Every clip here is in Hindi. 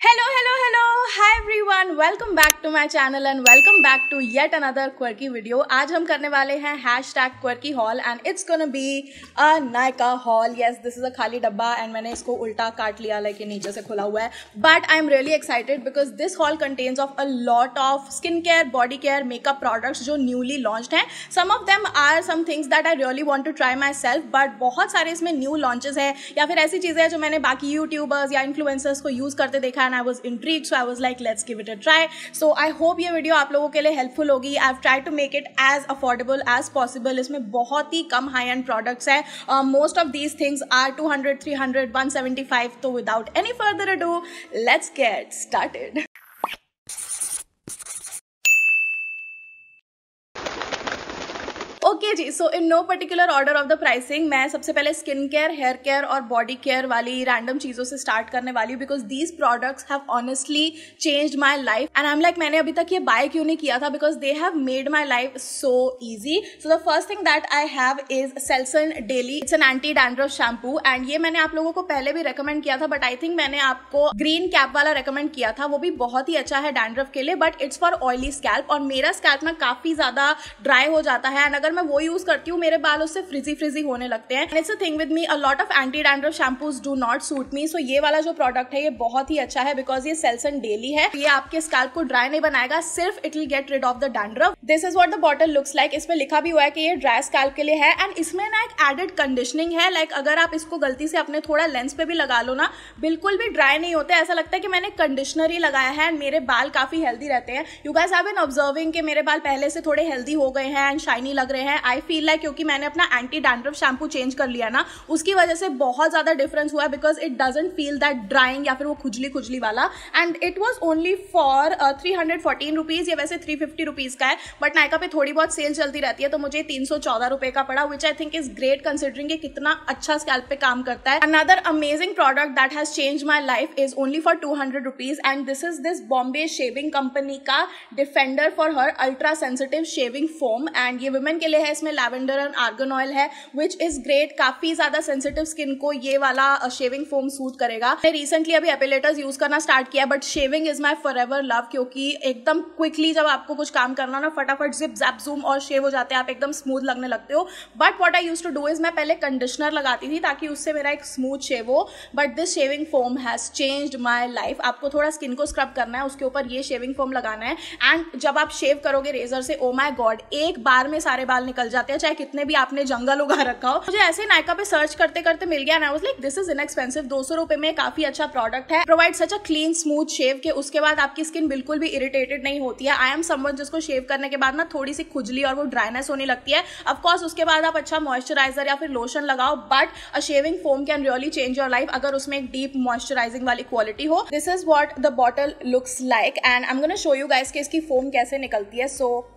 Hello, hi everyone, welcome back to my channel and welcome back to yet another quirky video. आज हम करने वाले हैं #quirky haul and it's gonna be a Nykaa haul. Yes, this is a खाली डब्बा and मैंने इसको उल्टा काट लिया, like ये नीचे से खुला हुआ है. But I'm really excited because this haul contains of a lot of skincare, body care, makeup products जो newly launched हैं. Some of them are some things that I really want to try myself, but बहुत सारे इसमें new launches हैं या फिर ऐसी चीज़ें हैं जो मैंने बाकी यूट्यूबर्स या इन्फ्लुएंसर्स को यूज़ करते देखा है. I was intrigued, so I was like, let's give it a try. So I hope ये वीडियो आप लोगों के लिए हेल्पफुल होगी. I've tried to make it as affordable as possible. इसमें बहुत ही कम हाई एंड प्रोडक्ट्स हैं. Most of these things are 200, 300, 175. तो without any further ado, let's get started. Okay जी, so in no particular order of the pricing मैं सबसे पहले स्किन केयर, हेयर केयर और बॉडी केयर वाली रैंडम चीज़ों से स्टार्ट करने वाली हूँ because these products have honestly changed my life and I am like मैंने अभी तक ये बाय क्यों नहीं किया था because they have made my life so easy. So the first thing that I have is Selsun daily. It's an anti dandruff shampoo and ये मैंने आप लोगों को पहले भी रेकमेंड किया था बट आई थिंक मैंने आपको ग्रीन कैप वाला रेकमेंड किया था. वो भी बहुत ही अच्छा है डैंड्रफ के लिए but it's for oily scalp और मेरा स्कैल्प में काफी ज्यादा ड्राई हो जाता है एंड अगर मैं वो यूज करती हूँ मेरे बाल उससे फ्रिजी होने लगते हैं. It's a thing with me, a lot of anti dandruff shampoos do not suit me. So ये वाला जो प्रोडक्ट है ये बहुत ही अच्छा है बिकॉज ये सेल्सन डेली है. ये आपके स्कैल्प को ड्राई नहीं बनाएगा, सिर्फ it will get rid of the dandruff. This is what the bottle looks like. इसमें लिखा भी हुआ है कि ये ड्राई स्कैल्प के लिए है एंड इसमें ना एक एडेड कंडीशनिंग है. लाइक अगर आप इसको गलती से अपने थोड़ा लेंस पे भी लगा लो ना, बिल्कुल भी ड्राई नहीं होते. ऐसा लगता है कि मैंने कंडीशनर ही लगाया है एंड मेरे बाल काफी हेल्दी रहते हैं. You guys have been observing कि मेरे बाल पहले से थोड़े हेल्दी हो गए हैं एंड शाइनी लग रहे हैं. आई फील लाइक क्योंकि मैंने अपना एंटी डैंड्रफ शैम्पू चेंज कर लिया ना, उसकी वजह से बहुत ज्यादा डिफरेंस हुआ because it doesn't feel that drawing या फिर वो खुजली वाला. And it was only for 314 rupees. ये वैसे 350 रुपीज का है बट नायका पे थोड़ी बहुत सेल चलती रहती है तो मुझे 314 रुपए का पड़ा which I think is great considering कि कितना अच्छा स्कैल्प पे काम करता है. Another amazing product that has change my life is only for 200 rupees and this is this Bombay shaving company का defender for her ultra sensitive shaving foam and ये वुमेन के लिए है. इसमें लैवेंडर एंड आर्गन ऑयल है विच इज ग्रेट. काफी ज्यादा सेंसिटिव स्किन को ये वाला शेविंग फोम सूट करेगा. मैं रिसेंटली अभी एपिलेटर्स यूज करना स्टार्ट किया but shaving is my for ever love क्योंकि एकदम क्विकली जब आपको कुछ काम करना ना फटाफट जिप जैप जूम और शेव हो जाते हैं, आप एकदम स्मूथ लगने लगते हो. But what I use to do is मैं पहले कंडीशनर लगाती थी ताकि उससे मेरा एक स्मूथ शेव हो but this shaving foam has changed my life. आपको थोड़ा स्किन को स्क्रब करना है, उसके ऊपर ये शेविंग फोम लगाना है एंड जब आप शेव करोगे रेजर से, ओ माई गॉड, एक बार में सारे बाल निकल जाते हैं चाहे कितने भी आपने जंगल उगा रखा हो. मुझे ऐसे नायका पे सर्च करते करते मिल गया and I was like this is inexpensive. 200 रुपए में काफी अच्छा प्रोडक्ट है. Provide such a clean smooth shave के उसके बाद आपकी स्किन बिल्कुल भी इरिटेटेड नहीं होती है. आई एम समवन जिसको शेव करने के बाद ना थोड़ी सी खुजली और वो ड्राइनेस होने लगती है. ऑफकोर्स उसके बाद आप अच्छा मॉइस्चराइजर या फिर लोशन लगाओ but a shaving foam can really change your life अगर उसमें एक डीप मॉइस्चराइजिंग वाली क्वालिटी हो. This is what the bottle looks like and I am gonna show you guys कि इसकी फोम कैसे निकलती है. सो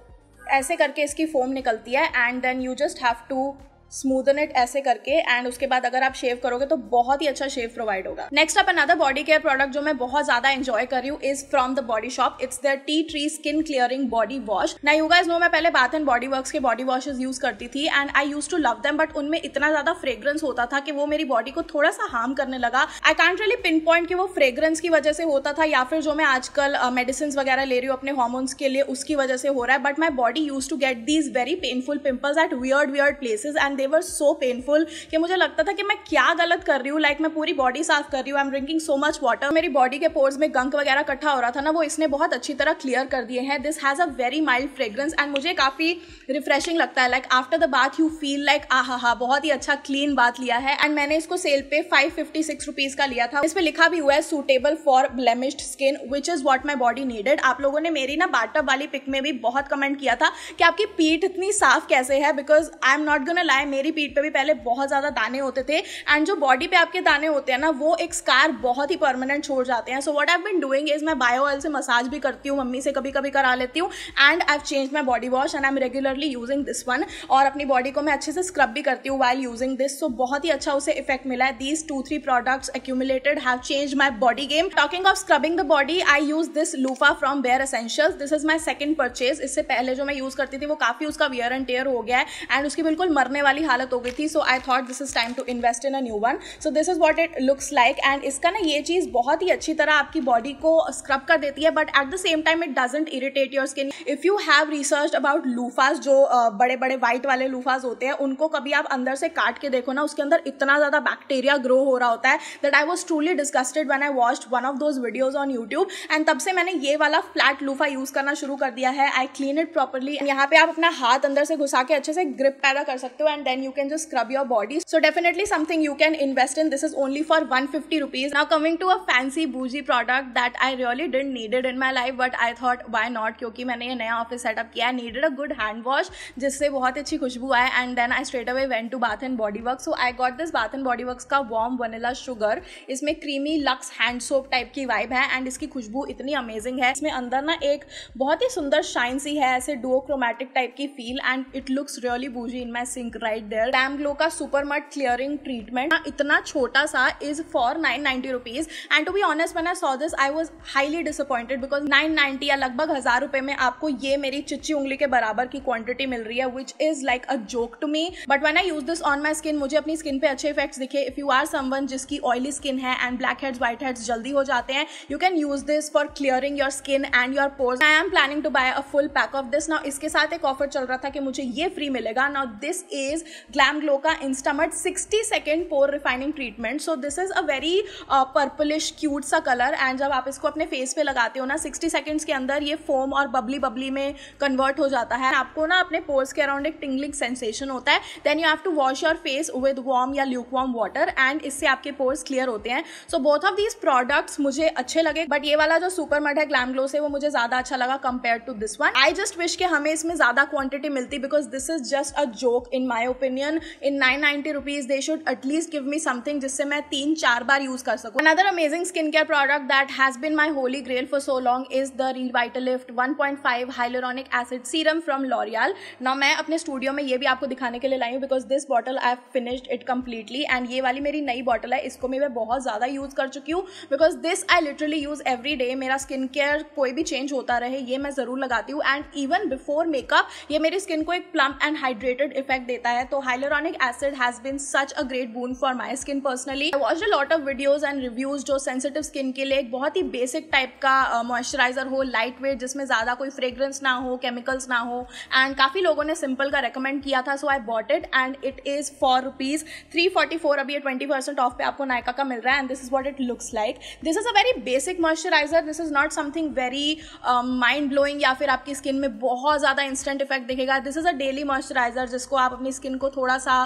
ऐसे करके इसकी फोम निकलती है and then you just have to smoothen it ऐसे करके एंड उसके बाद अगर आप शेव करोगे तो बहुत ही अच्छा शेव प्रोवाइड होगा. Next up another body care product जो मैं बहुत ज्यादा एंजॉय कर रही हूँ is from the Body Shop. It's their tea tree skin clearing body wash. ना यू गाइस नो मैं पहले बाथ एंड बॉडी वर्क्स के बॉडी वॉशेस यूज करती थी and I use to love them but उनमें इतना ज्यादा फ्रेग्रेंस होता था कि वो मेरी बॉडी को थोड़ा सा हार्म करने लगा. I can't really pin point कि वो फ्रेग्रेंस की वजह से होता था या फिर जो मैं आजकल मेडिसिन वगैरह ले रही हूँ अपने हार्मोन्स के लिए उसकी वजह से हो रहा है but my body use to get these very painful pimples at weird places and they were so painful कि मुझे लगता था कि मैं क्या गलत कर रही हूँ. लाइक मैं पूरी बॉडी साफ कर रही हूँ, I am drinking so much water. मेरी बॉडी के पोर्स में गंक वगैरह इकट्ठा हो रहा था ना, वो इसने बहुत अच्छी तरह क्लियर कर दिए हैं. This has a very mild fragrance and मुझे काफी रिफ्रेशिंग लगता है. Like after the bath you feel like आहा बहुत ही अच्छा क्लीन बाथ लिया है एंड मैंने इसको सेल पे 556 रुपीज का लिया था. इसमें लिखा भी हुआ है suitable for blemished skin which is what my body needed. आप लोगों ने मेरी ना बाथटब वाली पिक में भी बहुत कमेंट किया था कि आपकी पीठ इतनी साफ कैसे है because I am not gonna लाई, मेरी पीठ पे भी पहले बहुत ज्यादा दाने होते थे एंड जो बॉडी पे आपके दाने होते हैं ना वो एक स्कार बहुत ही परमानेंट छोड़ जाते हैं. So what I have been doing is मैं बायो ऑयल से मसाज भी करती हूँ, मम्मी से कभी कभी करा लेती हूँ and I have changed my body wash and I M regularly using this one और अपनी बॉडी को मैं अच्छे से स्क्रब भी करती हूँ व्हाइल यूजिंग दिस. सो बहुत ही अच्छा उसे इफेक्ट मिला है. These 2-3 products accumulated have changed my body game. Talking of scrubbing the body, I use this loofah from Bare Essentials. This is my second purchase. इससे पहले जो मैं यूज करती थी वो काफी उसका वियर एंड टेयर हो गया है एंड उसकी बिल्कुल मरने वाली वाली हालत हो गई थी. So I thought this is time to invest in a new one. So this is what it looks like. And इसका ना ये चीज़ बहुत ही अच्छी तरह आपकी बॉडी को स्क्रब कर देती है, but at the same time it doesn't irritate your skin. If you have research about loofahs, जो बड़े बड़े व्हाइट वाले लूफास होते हैं, उनको कभी आप अंदर से काट के देखो ना, उसके अंदर इतना ज़्यादा बैक्टीरिया ग्रो हो रहा होता है that I was truly disgusted when I watched one of those videos on YouTube. And तब से मैंने ये वाला फ्लैट लूफा यूज करना शुरू कर दिया है. I clean it properly. यहाँ पे आप अपना हाथ अंदर से घुसा के अच्छे से ग्रिप पैदा कर सकते हो, and then you can just scrub your body. So definitely something you can invest in. This is only for 150 rupees. Now coming to a fancy bougie product that I really didn't need it in my life, but I thought why not, क्योंकि मैंने ये नया ऑफिस सेटअप किया. needed a good hand wash जिससे बहुत अच्छी खुशबू आए. and then I straight away went to Bath and Body Works. so I got this Bath and Body Works का warm vanilla sugar. इसमें creamy lux hand soap type की वाइब है, एंड इसकी खुशबू इतनी अमेजिंग है. इसमें अंदर ना एक बहुत ही सुंदर शाइन सी है, ऐसे duochromatic टाइप की feel, and it looks really bougie in my sink right there. Glam Glow का सुपर मड क्लियरिंग ट्रीटमेंट इतना छोटा सा is for 990 rupees. And to be honest when I saw this I was highly disappointed, because 990 या लगभग 1000 रुपए में आपको ये मेरी चिच्ची उंगली के बराबर की क्वांटिटी मिल रही है, which is like a joke to me. But when I use this on my skin, मुझे अपनी स्किन पे अच्छे इफेक्ट्स दिखे. इफ यू आर समवन जिसकी ऑयली स्किन है and blackheads whiteheads जल्दी हो जाते हैं, you can use this for clearing your skin and your pores. I am planning to buy a full pack of this. Now इसके साथ एक ऑफर चल रहा था कि मुझे ये फ्री मिलेगा. Now this is glam glow का इंस्टामट 60 second pour refining treatment. So this is a very purplish cute सा कलर, एंड जब आप इसको अपने फेस पे लगाते हो ना, 60 सेकंड्स के अंदर ये फोम और बबली बबली में कन्वर्ट हो जाता है. आपको ना अपने पोर्स के अराउंड एक टिंगलिंग सेंसेशन होता है. Then you have to wash your face with warm या ल्यूक वार्म वाटर, एंड इससे आपके पोर्स क्लियर होते हैं. So both of these products मुझे अच्छे लगे, बट ये वाला जो सुपर मड है ग्लैम ग्लो से, वो मुझे ज्यादा अच्छा लगा compare to this one. I just wish कि हमें इसमें ज्यादा क्वांटिटी मिलती, because this is just a joke in my opinion. In 990 rupees they should at least give me something जिससे मैं 3-4 बार यूज कर सकूं. Another amazing skincare product that has been my holy grail for so long is the Revitalift 1.5 hyaluronic acid serum from L'Oreal. Now मैं अपने स्टूडियो में ये भी आपको दिखाने के लिए लाई हूँ, because this bottle I have finished it completely, and ये वाली मेरी नई बॉटल है. इसको मैं बहुत ज़्यादा यूज़ कर चुकी हूँ, because this I literally use every day. मेरा स्किन केयर कोई भी चेंज होता रहे, ये मैं ज़रूर लगाती हूँ. एंड इवन बिफोर मेकअप ये मेरी स्किन को एक प्लम्प एंड हाइड्रेटेड इफेक्ट देता है. तो hyaluronic acid has been such a great boon for my skin personally. I watched a lot of videos and reviews जो सेंसिटिव स्किन के लिए एक बहुत ही बेसिक टाइप का मॉइस्चराइजर हो, लाइट वेट, जिसमें ज़्यादा कोई फ्रेग्रेंस ना हो, केमिकल्स ना हो, एंड काफ़ी लोगों ने सिंपल का रेकमेंड किया था. So I bought it and it is for rupees 344. अभी ये 20% ऑफ पे आपको नायका का मिल रहा है, and this is what it looks like. This is a very basic moisturiser. This is not something very mind blowing या फिर आपकी स्किन में बहुत ज़्यादा इंस्टेंट इफेक्ट दिखेगा. This is a daily moisturiser जिसको आप अपनी स्किन को थोड़ा सा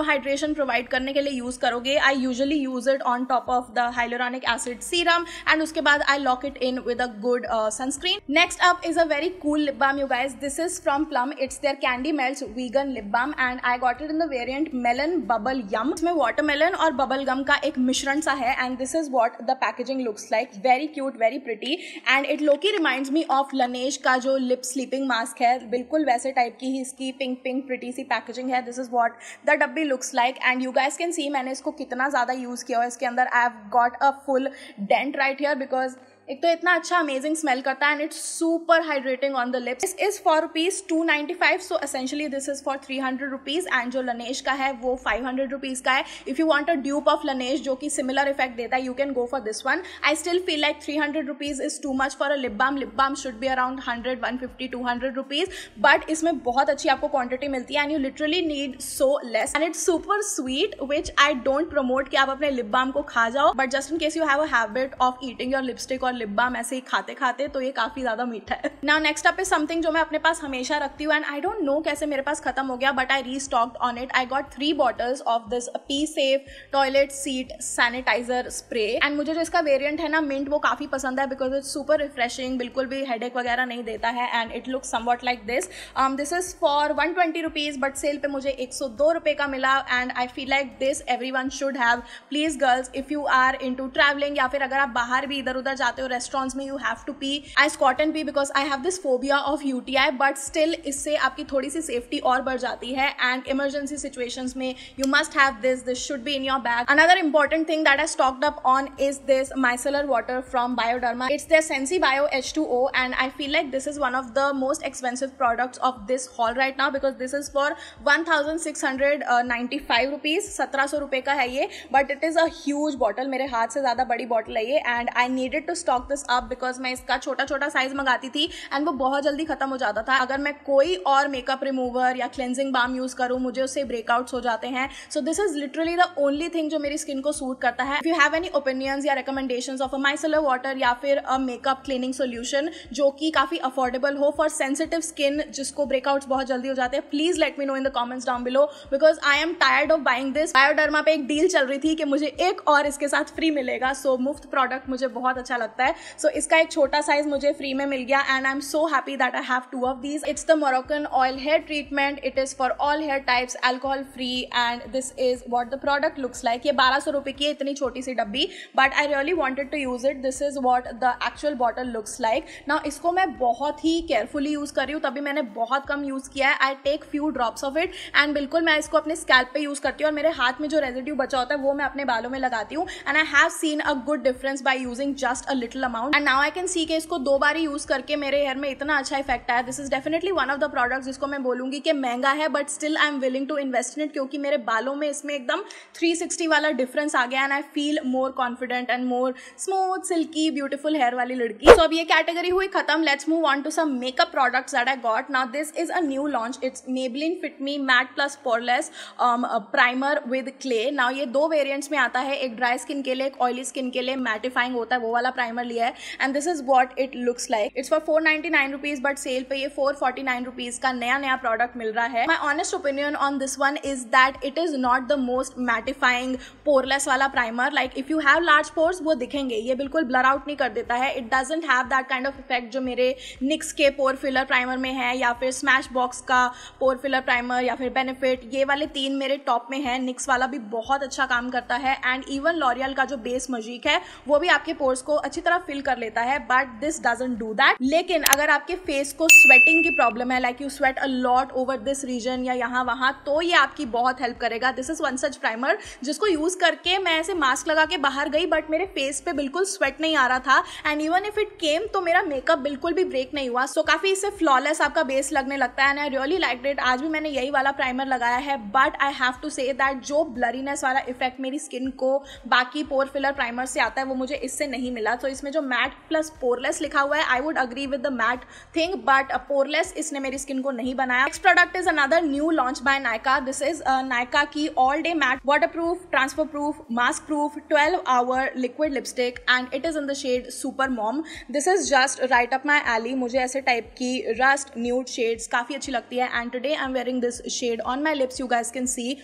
हाइड्रेशन प्रोवाइड करने के लिए यूज़ करोगे. I usually use it on top of the hyaluronic acid serum, and उसके बाद I lock it in with a good sunscreen. Next up is a very cool lip balm, you guys. This is from Plum. It's their Candy Melts vegan lip balm, and I got it in the variant Melon Bubble Yum. इसमें watermelon और bubble gum का एक मिश्रण सा है, and this is what the packaging looks like. Very cute, very pretty, and it low-key reminds me of Laneige का जो lip sleeping mask है, बिल्कुल वैसे टाइप की ही इसकी पिंक प्रिटी सी पैकेजिंग है. This is what the डब्बी looks like, and you guys can see मैंने इसको कितना ज़्यादा यूज़ किया है. इसके अंदर I have got a full dent right here, because एक तो इतना अच्छा अमेजिंग स्मेल करता है, and it's super hydrating on the lips. This is for rupees 295. So essentially this is for 300 rupees, and जो Laneige का है वो 500 रुपीज का है. If you want a dupe of Laneige जो कि सिमिलर इफेक्ट देता है, you can go for this one. I still feel like 300 rupees is too much for a lip balm. Lip balm should be around 100, 150, 200 rupees, but इसमें बहुत अच्छी आपको क्वांटिटी मिलती है, and you literally need so less, and it's super sweet, which I don't promote कि आप अपने लिप बाम को खा जाओ, but just in case you have a habit of eating your lipstick और लिप बाम ऐसे ही खाते खाते, तो ये काफी ज्यादा मीठा है. Now next up is something जो मैं अपने पास हमेशा रखती हूँ, एंड आई डोंट नो कैसे मेरे पास खत्म हो गया, but I restocked on it. I got 3 bottles of this pee safe toilet seat sanitiser spray, and मुझे जो इसका वेरिएंट है ना मिंट, वो काफी पसंद है, बिकॉज इट्स सुपर रिफ्रेशिंग, बिल्कुल भी हेडेक वगैरह नहीं देता है, and it looks somewhat like this. This is for 120 rupees, but sale पे मुझे 102 रुपए का मिला, and I feel like this everyone should have. Please girls, if you are into traveling, या फिर अगर आप बाहर भी इधर उधर जाते हो हो रेस्टोरेंट्स में, you have to pee, I squat and pee because I have this phobia of UTI, but still इससे आपकी थोड़ी सी सेफ्टी और बढ़ जाती है एंड इमरजेंसी सिचुएशंस में you must have this should be in your bag. Another important thing that I stocked up on is this micellar water from Bioderma. It's their Sensi Bio H2O and I feel like this is one of the most expensive products of this haul right now because this is for 1695 rupees. 1700 रुपए का है ये, but it is a huge bottle. मेरे हाथ से ज़्यादा बड़ी बॉटल है ये and I needed to stock this up because मैं इसका छोटा छोटा साइज मंगाती थी and वो बहुत जल्दी खत्म हो जाता था. अगर मैं कोई और मेकअप रिमूवर या क्लेंजिंग बाम यूज करूँ मुझे उससे ब्रेकआउट्स हो जाते हैं. So this is literally the only thing जो मेरी स्किन को सूट करता है. If you have any opinions या recommendations of a micellar water या फिर a makeup cleaning solution जो कि काफी affordable हो for sensitive skin जिसको breakouts बहुत जल्दी हो जाते हैं, please let me know in the comments down below because I am tired of buying this. Bioderma पे एक डील चल रही थी कि मुझे एक और इसके साथ फ्री मिलेगा, so मुफ्त प्रोडक्ट मुझे बहुत अच्छा लगता है. So इसका एक छोटा साइज मुझे फ्री में मिल गया and I'm so happy that I have 2 of these. It's the Moroccan oil hair treatment. It is for all hair types, alcohol free and this is what the product looks like. ये 1200 रुपए की इतनी छोटी सी डब्बी, but I really wanted to use it. This is what the actual bottle looks like. Now इसको मैं बहुत ही केयरफुली यूज कर रही हूँ, तभी मैंने बहुत कम यूज किया है. I take few drops of it and बिल्कुल मैं इसको अपने स्कैल्प पे यूज करती हूँ और मेरे हाथ में जो रेजिड्यू बचा होता है वो मैं अपने बालों में लगाती हूँ and I have seen a good difference by using just a little amount and now I can see कि इसको 2 बार यूज करके मेरे हेयर में इतना अच्छा इफेक्ट आया. This is definitely one of the products जिसको मैं बोलूंगी कि महंगा है but still I am willing to invest in it क्योंकि मेरे बालों में इसमें एकदम 360 वाला डिफरेंस आ गया and I feel more confident and more smooth silky beautiful hair वाली लड़की. सो अब ये कैटेगरी हुई खत्म. Let's move on to some makeup products that I got. Now this is a new launch. It's Maybelline Fit Me Matte Plus Poreless primer with clay. Now ये 2 वेरिएंट्स में आता है, एक ड्राई स्किन के लिए एक ऑयली स्किन के लिए. मैटिफाइंग होता है वो वाला प्राइमर लिया है and this is what it looks like. It's for 499 rupees but sale पे ये 449 रुपीज का नया प्रोडक्ट मिल रहा है. My honest opinion on this one is that it is not the most mattifying poreless वाला primer. Like if you have large pores वो दिखेंगे, ये बिल्कुल ब्लर आउट नहीं कर देता है. It doesn't have that kind of effect जो मेरे निक्स के पोर फिलर प्राइमर में है या फिर स्मैश बॉक्स का पोर फिलर प्राइमर या फिर बेनिफिट. ये वाले 3 मेरे टॉप में है. निक्स वाला भी बहुत अच्छा काम करता है एंड इवन लॉरियल का जो बेस मजीक है वो भी आपके पोर्स को अच्छी तरह फिल कर लेता है but this doesn't do that. लेकिन अगर आपके फेस को स्वेटिंग की प्रॉब्लम है, like you sweat a lot over this region या यहाँ वहां, तो ये आपकी बहुत हेल्प करेगा. This is one such primer जिसको यूज करके मैं ऐसे मास्क लगा के बाहर गई बट मेरे फेस पे बिल्कुल स्वेट नहीं आ रहा था and even if it came तो मेरा मेकअप बिल्कुल भी ब्रेक नहीं हुआ. सो काफी इससे फ्लॉलेस आपका बेस लगने लगता है and I really liked it. आज भी मैंने यही वाला प्राइमर लगाया है but I have to say that जो ब्लरीनेस वाला इफेक्ट मेरी स्किन को बाकी पोर फिलर प्राइमर से आता है वो मुझे इससे नहीं मिला. तो इसमें जो मैट प्लस पोरलेस लिखा हुआ है I would agree with the matte thing but poreless इसने मेरी स्किन को नहीं बनाया. Next product is another new launch by Nykaa. This is Nykaa की all day matte water proof transfer proof mask proof 12 hour liquid lipstick and it is in the shade super mom. This is just right up my alley. मुझे ऐसे टाइप की रस्ट न्यूड शेड्स काफी अच्छी लगती है and today I am wearing this shade on my lips. You guys can see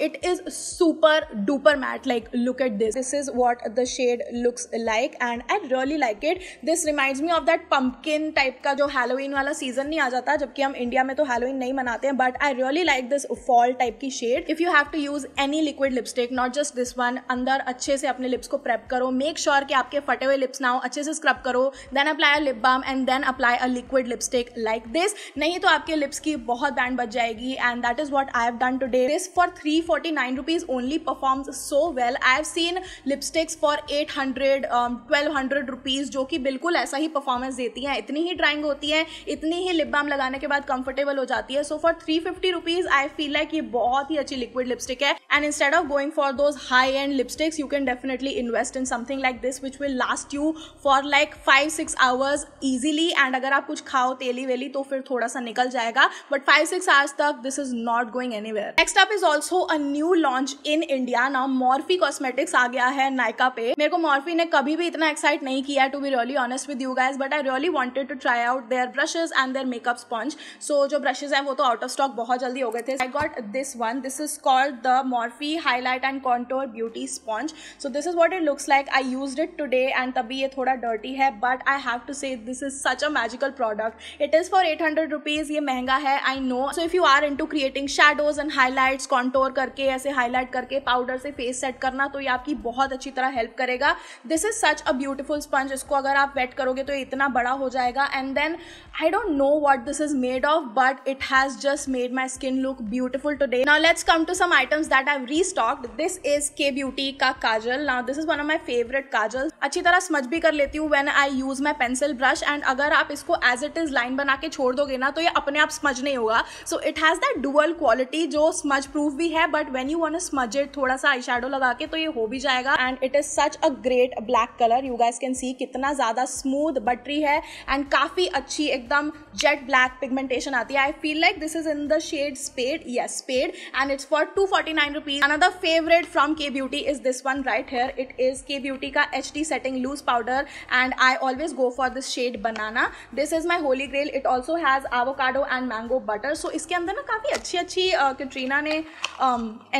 it is super duper matte. Like look at this is what the shade looks like and I really like it. This reminds me of that pumpkin type का जो Halloween वाला season नहीं आ जाता जबकि हम इंडिया में तो Halloween नहीं मनाते हैं but I really like this fall type की shade. If you have to use any liquid lipstick not just this one, अंदर अच्छे से अपने lips को prep करो, make sure कि आपके फटे हुए lips ना हो, अच्छे से scrub करो, then apply a lip balm and then apply a liquid lipstick like this. नहीं तो आपके lips की बहुत बैंड बच जाएगी and that is what I have done today. This for 349 rupees only performs so well. I have seen lipsticks for 800 1200 rupees जो कि बिल्कुल ऐसा ही परफॉर्मेंस देती हैं, इतनी ही ड्राइंग होती है, इतनी ही लिप बाम लगाने के बाद कंफर्टेबल हो जाती है. So for 350 rupees I feel like ये बहुत ही अच्छी लिक्विड लिपस्टिक है and instead of going for those high end lipsticks you can definitely invest in something like this which will last you for like 5-6 hours easily. and अगर आप कुछ खाओ तेली वेली तो फिर थोड़ा सा निकल जाएगा but 5-6 hours तक this is not going anywhere. Next up is also a new launch in India. Now Morphe Cosmetics आ गया है नायका पे. मेरे को Morphe ने कभी भी इतना एक्साइट नहीं किया to be really honest with you guys but I really wanted to try out their brushes and their makeup sponge. So जो brushes हैं वो तो out of stock बहुत जल्दी हो गए थे. I got this one. This is called the Morphe Highlight and Contour Beauty Sponge. So this is what it looks like. I used it today and तभी ये थोड़ा dirty है but I have to say this is such a magical product. It is for 800 rupees. ये महंगा है I know. So if you are into creating shadows and highlights, contour करके ऐसे हाईलाइट करके पाउडर से फेस सेट करना तो ये आपकी बहुत अच्छी तरह हेल्प करेगा. This is such a beautiful beautiful sponge, इसको अगर आप वेट करोगे तो इतना बड़ा हो जाएगा. And then I don't know what this is made of, but it has just made my skin look beautiful today. Now let's come to some items that I have restocked. This is K beauty का kajal. Now this is one of my favourite kajal. अच्छी तरह स्मज भी कर लेती हूँ when I use my pencil brush. And अगर आप इसको एज इट इज लाइन बना के छोड़ दोगे ना तो ये अपने आप स्मज नहीं होगा. So it has that dual quality जो स्मज प्रूफ भी है, but when you want to smudge it थोड़ा सा आई शैडो लगा के तो ये हो भी जाएगा. And it is such a great black colour. You guys can सी कितना ज्यादा स्मूथ बटरी है एंड काफी अच्छी एकदम जेट ब्लैक पिगमेंटेशन आती है. I feel like this is in the shade spade. Yes, spade. And it's for 249 rupees. Another favorite from K Beauty is this one right here. It is K Beauty का HD setting loose powder and I always go for this shade banana. This is my holy grail. It also has avocado and mango butter. So इसके अंदर ना काफी अच्छी कैटरीना ने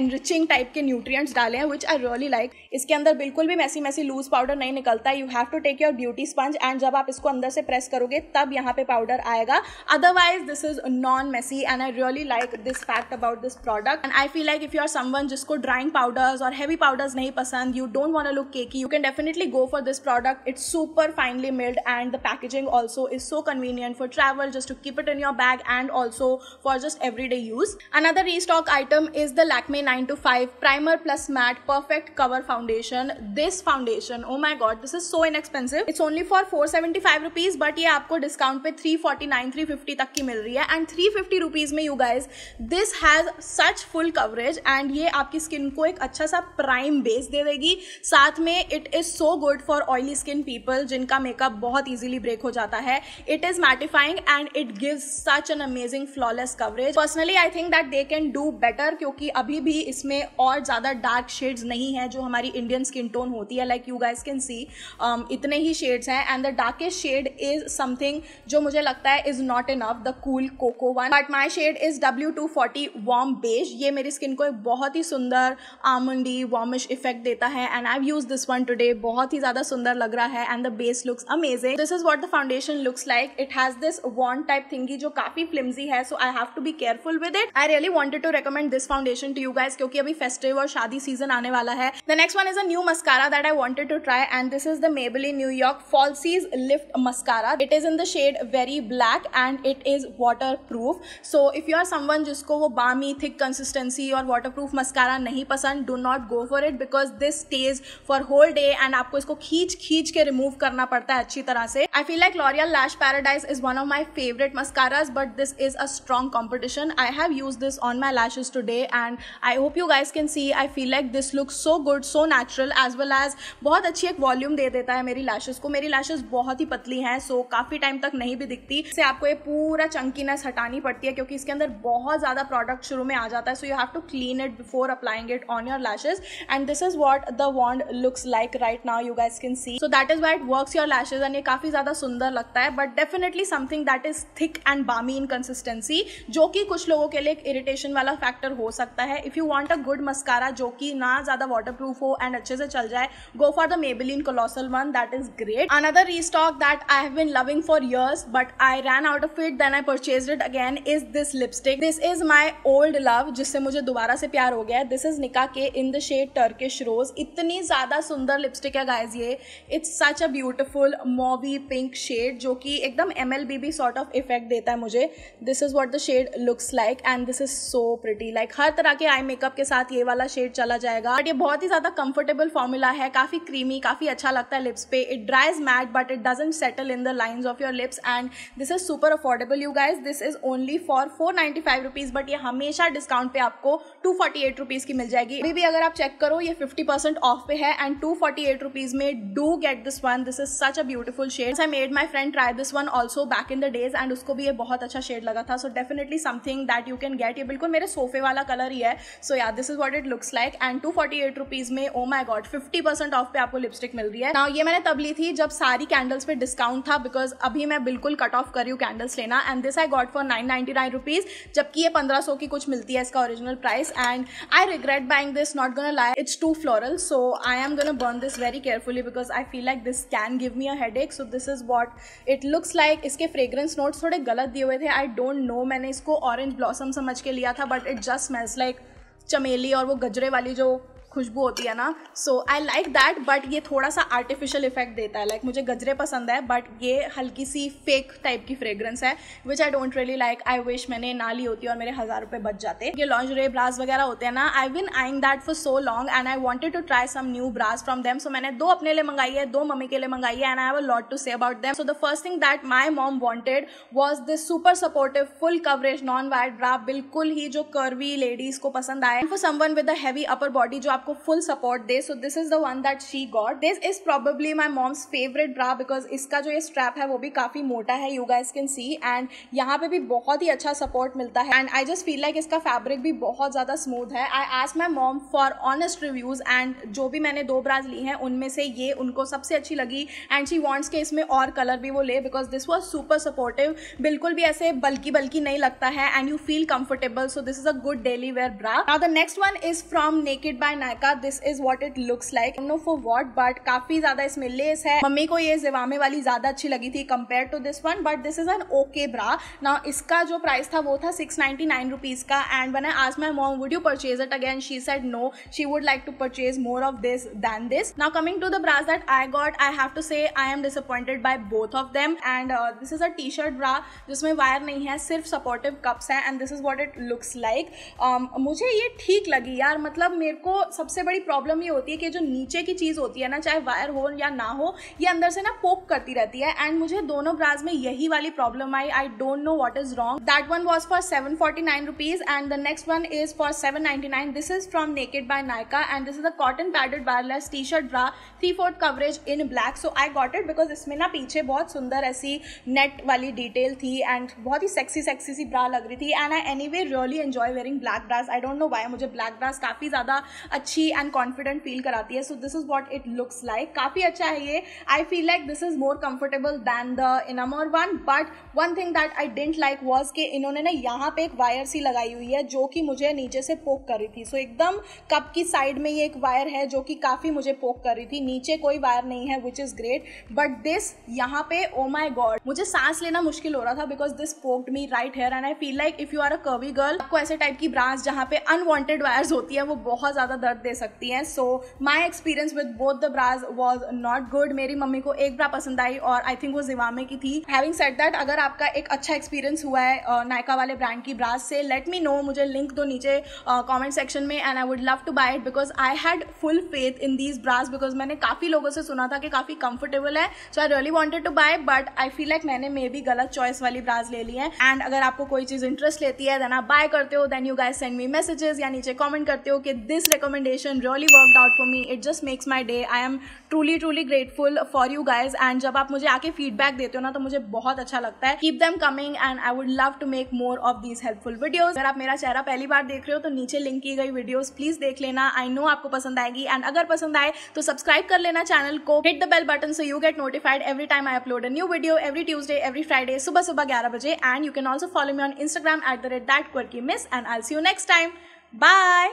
enriching टाइप के न्यूट्रिएंट्स डाले हैं which I really like. इसके अंदर बिल्कुल भी मैसी लूज पाउडर नहीं निकलता. You have to take your beauty sponge and जब आप इसको अंदर से प्रेस करोगे तब यहाँ पे पाउडर आएगा. Otherwise this is non messy and I really like this fact about this product. And I feel like if you are someone जिसको ड्राइंग पाउडर्स और हैवी पाउडर्स नहीं पसंद, you don't want to look cakey, you can definitely go for this product. It's super finely milled and the packaging also is so convenient for travel, just to keep it in your bag and also for just everyday use. Another restock item is the Lakme 9 to 5 Primer Plus Matte Perfect Cover Foundation. This foundation, oh my god, this is so inexpensive. It's only for 475 rupees, but ये आपको डिस्काउंट पे 349 350 तक की मिल रही है. एंड 350 rupees में you guys, this has such full coverage and ये आपकी स्किन को एक अच्छा सा प्राइम बेस दे देगी. साथ में it is so good for oily skin people जिनका मेकअप बहुत इजीली ब्रेक हो जाता है. It is mattifying and it gives such an amazing flawless coverage. Personally I think that they can do better क्योंकि अभी भी इसमें और ज्यादा डार्क शेड्स नहीं है जो हमारी इंडियन स्किन टोन होती है. Like you guys can see इतने ही शेड्स हैं and the darkest shade is something जो मुझे लगता है is not enough, the cool cocoa one. But my shade is W240 warm beige. ये मेरी स्किन को एक बहुत ही सुंदर आमंडी वार्मिश इफेक्ट देता है and I have used this one today. बहुत ही ज्यादा सुंदर लग रहा है and the base looks amazing. This is what the foundation looks like. It has this wand type thingy जो काफी फ्लिम्जी है, so I have to be careful with it. I really wanted to recommend this foundation to you guys क्योंकि अभी फेस्टिव और शादी सीजन आने वाला है. The next one is a new mascara that I wanted to try and this is the Maybelline New York Falsies Lift Mascara. It is in the shade very black and it is waterproof. So if you are someone जिसको वो balmy thick consistency और waterproof mascara नहीं पसंद, do not go for it because this stays for whole day and आपको इसको खींच के remove करना पड़ता है अच्छी तरह से. I feel like L'Oreal Lash Paradise is one of my favorite mascaras, but this is a strong competition. I have used this on my lashes today and I hope you guys can see. I feel like this looks so good, so natural, as well as बहुत अच्छी एक वॉल्यूम दे देता है मेरी लैशेस को. मेरी लैशेस बहुत ही पतली हैं, सो काफी टाइम तक नहीं भी दिखती. इससे आपको ये पूरा चंकीनेस हटानी पड़ती है क्योंकि इसके अंदर बहुत ज्यादा प्रोडक्ट शुरू में आ जाता है. So you have to clean it before applying it on your lashes and this is what the wand looks like right now. You guys can see. So that is why it works your lashes and ये काफी ज्यादा सुंदर लगता है, but definitely something that is thick and balmy in consistency जो कि कुछ लोगों के लिए एक इरिटेशन वाला फैक्टर हो सकता है. If you want a good mascara जो कि ना ज्यादा वाटरप्रूफ हो एंड अच्छे से चल जाए, go for the Maybelline Colossal one. That is great. Another restock that I have been loving for years but I ran out of it, then I purchased it again, is this lipstick. This is my old love जिससे मुझे दोबारा से प्यार हो गया. This is Nika K in the shade Turkish Rose. इतनी ज्यादा सुंदर लिपस्टिक है guys ये. It's such a beautiful mauvey pink shade जो कि एकदम MLBB sort of effect देता है मुझे. This is what the shade looks like and this is so pretty. Like हर तरह के आई मेकअप के साथ ये वाला शेड चला जाएगा. बट ये बहुत ही ज्यादा कंफर्टेबल फॉर्मूला है, काफी क्रीमी, काफी अच्छा लगता है लिप्स पे. It dries matte but it doesn't settle in the lines of your lips and this is super affordable you guys. This is only for 495 rupees but ये हमेशा डिस्काउंट पे आपको 248 रुपीज की मिल जाएगी. अभी भी अगर आप चेक करो ये 50% ऑफ पे है एंड 248 रुपीज में do get this one. This is such a beautiful shade. I made my friend try this one also back in the days and उसको भी ये बहुत अच्छा शेड लगा था. So definitely something that you can get. ये बिल्कुल मेरे सोफे वाला कलर ही है. सो या this is what it looks like and 248 rupees में ओ माई गॉड 50% ऑफ पे आपको लिपस्टिक मिल रही है. नाउ ये मैंने तब ली थी जब सारी कैंडल्स पे डिस्काउंट था बिकॉज अभी मैं बिल्कुल कट ऑफ कर रही हूँ कैंडल्स लेना. And this I got for 999 rupees जबकि ये 1500 की कुछ मिलती है इसका original price. And I regret buying this, not gonna lie. It's too floral so I am gonna burn this very carefully because I feel like this can give me a headache. So this is what it looks like. इसके फ्रेग्रेंस नोट्स थोड़े गलत दिए हुए थे. आई डोंट नो, मैंने इसको ऑरेंज ब्लॉसम समझ के लिया था but it just smells like चमेली और वो गजरे वाली जो खुशबू होती है ना, सो आई लाइक दैट, बट ये थोड़ा सा आर्टिफिशियल इफेक्ट देता है। लाइक मुझे गजरे पसंद है, बट ये हल्की सी फेक टाइप की फ्रेग्रेंस है which I don't really like. I wish मैंने ना ली होती और मेरे 1000 रुपये बच जाते। ये लॉन्जरे ब्रास वगैरह होते हैं ना, I been eyeing that for so long and I wanted to try some new bras from them. So मैंने 2 अपने लिए मंगाई है, 2 मम्मी के लिए मंगाई है, and I have a lot to say about them. So the first thing that my mom wanted was this super supportive full coverage non wired bra, बिल्कुल ही जो कर्वी लेडीज को पसंद आए, for someone with a heavy upper body जो आपको फुल सपोर्ट दे। So this is the one that she got. This is probably my mom's favourite bra because इसका जो ये स्ट्रैप है वो भी काफी मोटा है, you guys can C, and यहाँ पे भी बहुत ही अच्छा सपोर्ट मिलता है, and I just feel like इसका फैब्रिक भी बहुत ज्यादा स्मूथ है। I asked my mom for honest reviews, and जो भी मैंने 2 ब्राज ली हैं उनमें से ये उनको सबसे अच्छी लगी, एंड शी वॉन्ट्स के इसमें और कलर भी वो ले because this was super supportive, बिल्कुल भी ऐसे बल्कि बल्कि नहीं लगता है, and you feel comfortable. So this is a good daily wear bra. Now the next one is from naked by Nykaa. This is what it looks like, no for what, but काफी ज्यादा इसमें लेस है। मम्मी को ये जिवामे वाली ज्यादा अच्छी लगी थी compare to this one, but this is an okay bra. Now इसका जो प्राइस था वो था 699 रुपीज का, and when I asked my mom would you purchase it again, she said no, she would like to purchase more of this than this. Now coming to the bras that I got, I have to say I am disappointed by both of them, and this is a T shirt ब्रा जिसमें वायर नहीं है, सिर्फ सपोर्टिव कप्स है, and this is what it looks like. मुझे ये ठीक लगी यार, मतलब मेरे को सबसे बड़ी प्रॉब्लम ये होती है कि जो नीचे की चीज होती है ना, चाहे वायर हो या ना हो, ये अंदर से ना पोक करती रहती है, एंड मुझे दोनों ब्राज में यही वाली प्रॉब्लम आई। I don't know what is wrong. That one was for 749 rupees and the next one is for 799। This is from naked by Nykaa, and this is a cotton padded wireless T shirt bra 3/4 coverage in black. So I got it because इसमें ना पीछे बहुत सुंदर ऐसी नेट वाली डिटेल थी, एंड बहुत ही सेक्सी सेक्सी सी ब्रा लग रही थी, and I anyway really enjoy wearing black bras. I don't know why, मुझे ब्लैक ब्रास काफी ज्यादा अच्छी एंड कॉन्फिडेंट फील कराती है। So this is what it looks like, काफी अच्छा है ये। I feel like this is more comfortable than the Enamor one, but one thing that I didn't like was कि इन्होंने ना यहाँ पे एक वायर सी लगाई हुई है जो कि मुझे नीचे से पोक कर रही थी। सो एकदम कप की साइड में ये एक वायर है जो कि काफी मुझे पोक कर रही थी, नीचे कोई वायर नहीं है which is great, but this यहाँ पे ओ माई गॉड मुझे सांस लेना मुश्किल हो रहा था because this poked me right here, and I feel like if you are a curvy girl, आपको ऐसे टाइप की ब्रांच जहाँ पे अनवांटेड वायर्स होती है वो बहुत ज्यादा दर्द दे सकती हैं। So my experience with both the bras was not good. मेरी मम्मी को एक ब्रा पसंद आई और आई थिंक वो जिवामे की थी। हैविंग सेड दैट, अगर आपका एक अच्छा एक्सपीरियंस हुआ है नायका वाले ब्रांड की ब्राज से, लेट मी नो, मुझे लिंक दो नीचे कमेंट सेक्शन में, and I would love to buy it because I had full faith in these bras because मैंने काफी लोगों से सुना था कि काफी कंफर्टेबल है। So I really wanted to buy, but I feel like मैंने मे बी गलत चॉइस वाली ब्राज ले ली है। एंड अगर आपको कोई चीज इंटरेस्ट लेती है देन आप बाय करते हो, then you guys send me messages या नीचे कमेंट करते हो कि this recommendation really worked out for me, it just makes my day. I am truly grateful for you guys, and जब आप मुझे आके फीडबैक देते हो ना तो मुझे बहुत अच्छा लगता है। Keep them coming and I would love to make more of these helpful videos. अगर आप मेरा चेहरा पहली बार देख रहे हो तो नीचे लिंक की गई वीडियोस प्लीज देख लेना, आई नो आपको पसंद आएगी, एंड अगर पसंद आए तो सब्सक्राइब कर लेना चैनल को, hit the bell button so you get notified every time I upload a new video, every Tuesday every Friday सुबह 11 बजे, and you can also follow me on Instagram @thatquirkymiss, and I'll see you next time. Bye.